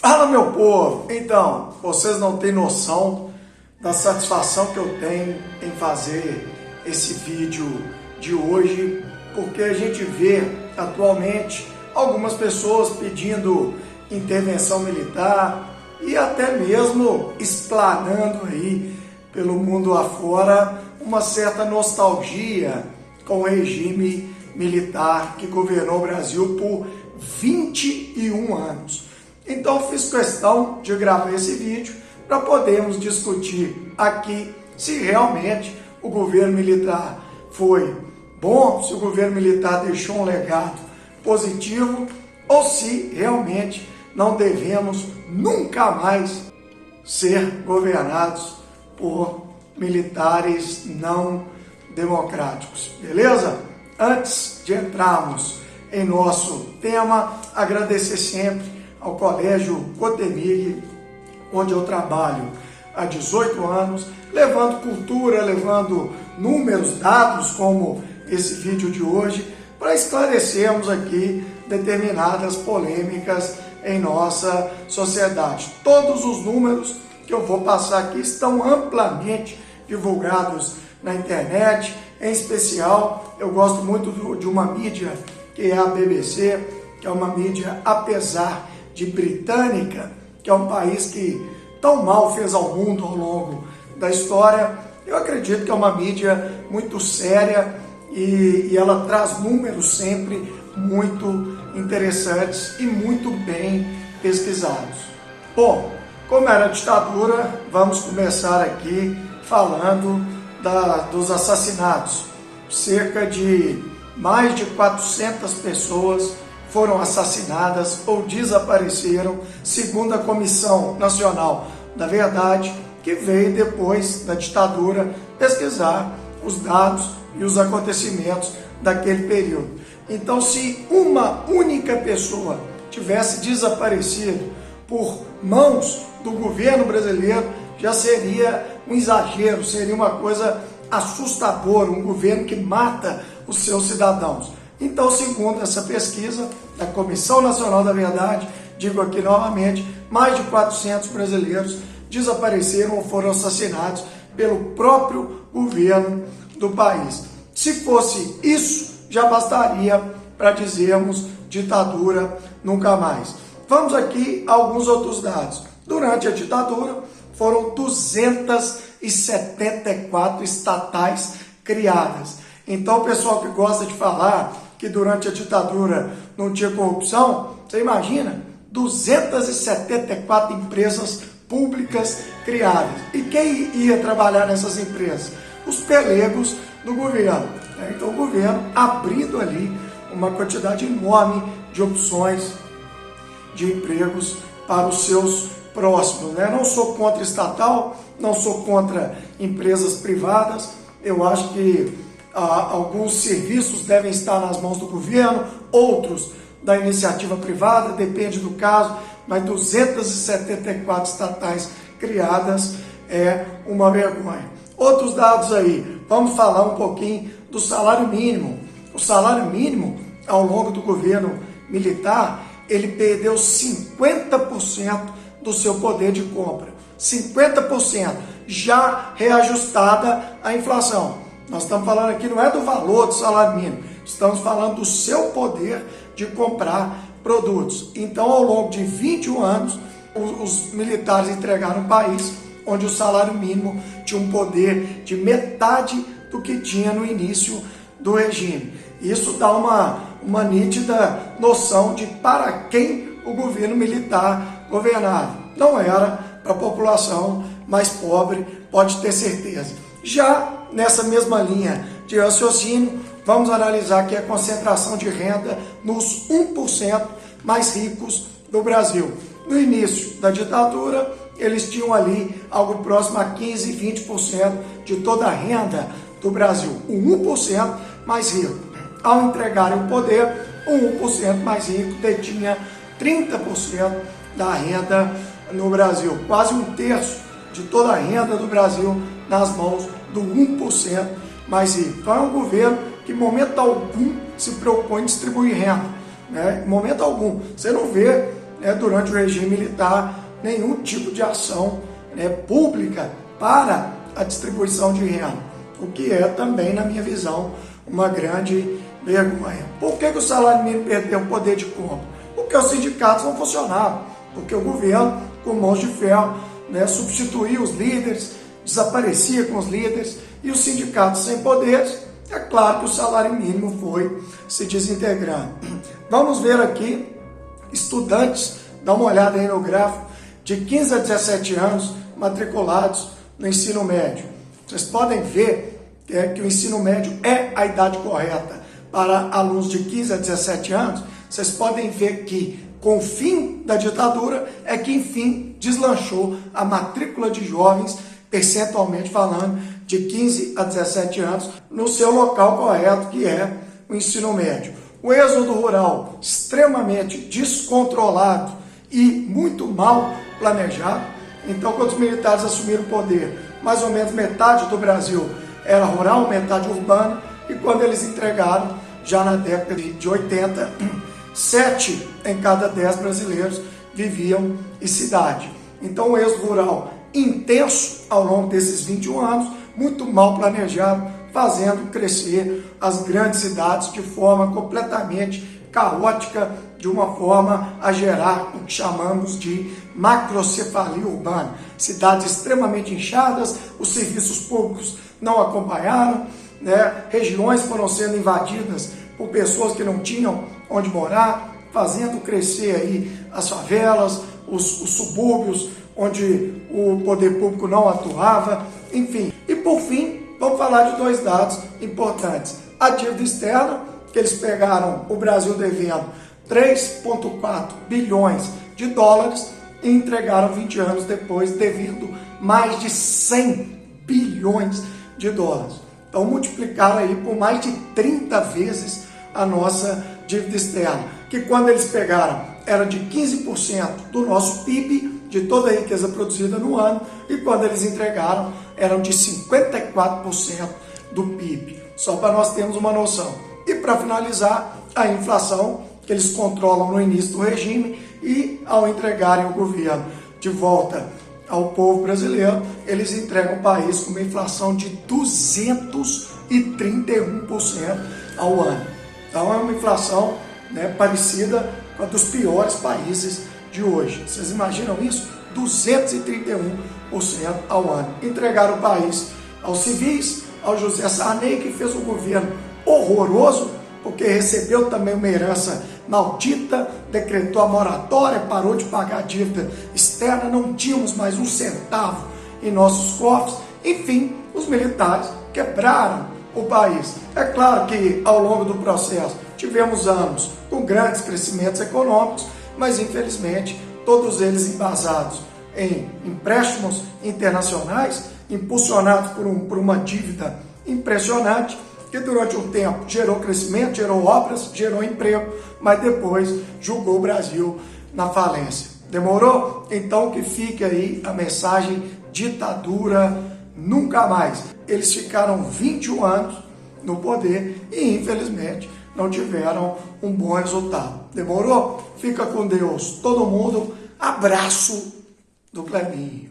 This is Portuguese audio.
Fala, meu povo! Então, vocês não têm noção da satisfação que eu tenho em fazer esse vídeo de hoje, porque a gente vê atualmente algumas pessoas pedindo intervenção militar e até mesmo explanando aí pelo mundo afora uma certa nostalgia com o regime militar que governou o Brasil por 21 anos. Então fiz questão de gravar esse vídeo para podermos discutir aqui se realmente o governo militar foi bom, se o governo militar deixou um legado positivo ou se realmente não devemos nunca mais ser governados por militares não democráticos, beleza? Antes de entrarmos em nosso tema, agradecer sempre ao Colégio Cotemig, onde eu trabalho há 18 anos, levando cultura, levando números, dados, como esse vídeo de hoje, para esclarecermos aqui determinadas polêmicas em nossa sociedade. Todos os números que eu vou passar aqui estão amplamente divulgados na internet. Em especial, eu gosto muito de uma mídia que é a BBC, que é uma mídia, apesar de britânica, que é um país que tão mal fez ao mundo ao longo da história. Eu acredito que é uma mídia muito séria e ela traz números sempre muito interessantes e muito bem pesquisados. Bom, como era a ditadura, vamos começar aqui falando dos assassinatos. Cerca de mais de 400 pessoas foram assassinadas ou desapareceram, segundo a Comissão Nacional da Verdade, que veio depois da ditadura pesquisar os dados e os acontecimentos daquele período. Então, se uma única pessoa tivesse desaparecido por mãos do governo brasileiro, já seria um exagero, seria uma coisa assustadora, um governo que mata os seus cidadãos. Então, segundo essa pesquisa da Comissão Nacional da Verdade, digo aqui novamente, mais de 400 brasileiros desapareceram ou foram assassinados pelo próprio governo do país. Se fosse isso, já bastaria para dizermos ditadura nunca mais. Vamos aqui a alguns outros dados. Durante a ditadura, foram 274 estatais criadas. Então, o pessoal que gosta de falar que durante a ditadura não tinha corrupção, você imagina? 274 empresas públicas criadas. E quem ia trabalhar nessas empresas? Os pelegos do governo. Então, o governo abrindo ali uma quantidade enorme de opções de empregos para os seus próximos. Não sou contra estatal, não sou contra empresas privadas. Eu acho que alguns serviços devem estar nas mãos do governo, outros da iniciativa privada, depende do caso, mas 274 estatais criadas é uma vergonha. Outros dados aí, vamos falar um pouquinho do salário mínimo. O salário mínimo, ao longo do governo militar, ele perdeu 50% do seu poder de compra. 50%, já reajustada a inflação. Nós estamos falando aqui, não é do valor do salário mínimo, estamos falando do seu poder de comprar produtos. Então, ao longo de 21 anos, os militares entregaram um país onde o salário mínimo tinha um poder de metade do que tinha no início do regime. Isso dá uma nítida noção de para quem o governo militar governava. Não era para a população mais pobre, pode ter certeza. Já nessa mesma linha de raciocínio, vamos analisar aqui a concentração de renda nos 1% mais ricos do Brasil. No início da ditadura, eles tinham ali algo próximo a 15, 20% de toda a renda do Brasil. O 1% mais rico. Ao entregarem o poder, o 1% mais rico detinha 30% da renda no Brasil. Quase um terço de toda a renda do Brasil nas mãos do 1% mais rico. Então é um governo que em momento algum se preocupou em distribuir renda. Em momento algum. Você não vê né, durante o regime militar, nenhum tipo de ação, né, pública para a distribuição de renda, o que é também, na minha visão, uma grande vergonha. Por que o salário mínimo perdeu o poder de compra? Porque os sindicatos não funcionavam, porque o governo, com mãos de ferro, né, substituía os líderes, desaparecia com os líderes, e os sindicatos sem poderes, é claro que o salário mínimo foi se desintegrando. Vamos ver aqui, estudantes, dá uma olhada aí no gráfico, de 15 a 17 anos matriculados no ensino médio. Vocês podem ver que o ensino médio é a idade correta para alunos de 15 a 17 anos. Vocês podem ver que com o fim da ditadura é que enfim deslanchou a matrícula de jovens, percentualmente falando, de 15 a 17 anos, no seu local correto, que é o ensino médio. O êxodo rural extremamente descontrolado e muito mal planejado. Então, quando os militares assumiram o poder, mais ou menos metade do Brasil era rural, metade urbana, e quando eles entregaram, já na década de 80, 7 em cada 10 brasileiros viviam em cidade. Então, o êxodo rural intenso ao longo desses 21 anos, muito mal planejado, fazendo crescer as grandes cidades de forma completamente caótica, de uma forma a gerar o que chamamos de macrocefalia urbana. Cidades extremamente inchadas, os serviços públicos não acompanharam, né? Regiões foram sendo invadidas por pessoas que não tinham onde morar, fazendo crescer aí as favelas, os subúrbios, onde o poder público não atuava, enfim. E por fim, vamos falar de dois dados importantes. A dívida externa, que eles pegaram o Brasil devendo 3,4 bilhões de dólares e entregaram 20 anos depois devendo mais de 100 bilhões de dólares. Então multiplicaram aí por mais de 30 vezes a nossa dívida externa, que quando eles pegaram era de 15% do nosso PIB, de toda a riqueza produzida no ano, e quando eles entregaram eram de 54% do PIB, só para nós termos uma noção. E para finalizar, a inflação, que eles controlam no início do regime, e ao entregarem o governo de volta ao povo brasileiro, eles entregam o país com uma inflação de 231% ao ano. Então é uma inflação, né, parecida com a dos piores países de hoje. Vocês imaginam isso? 231% ao ano. Entregaram o país aos civis, ao José Sarney, que fez um governo horroroso, porque recebeu também uma herança maldita, decretou a moratória, parou de pagar a dívida externa, não tínhamos mais um centavo em nossos cofres. Enfim, os militares quebraram o país. É claro que ao longo do processo tivemos anos com grandes crescimentos econômicos, mas infelizmente todos eles embasados em empréstimos internacionais, impulsionados por uma dívida impressionante, que durante um tempo gerou crescimento, gerou obras, gerou emprego, mas depois jogou o Brasil na falência. Demorou? Então que fique aí a mensagem: ditadura nunca mais. Eles ficaram 21 anos no poder e infelizmente não tiveram um bom resultado. Demorou? Fica com Deus todo mundo. Abraço do Clebinho.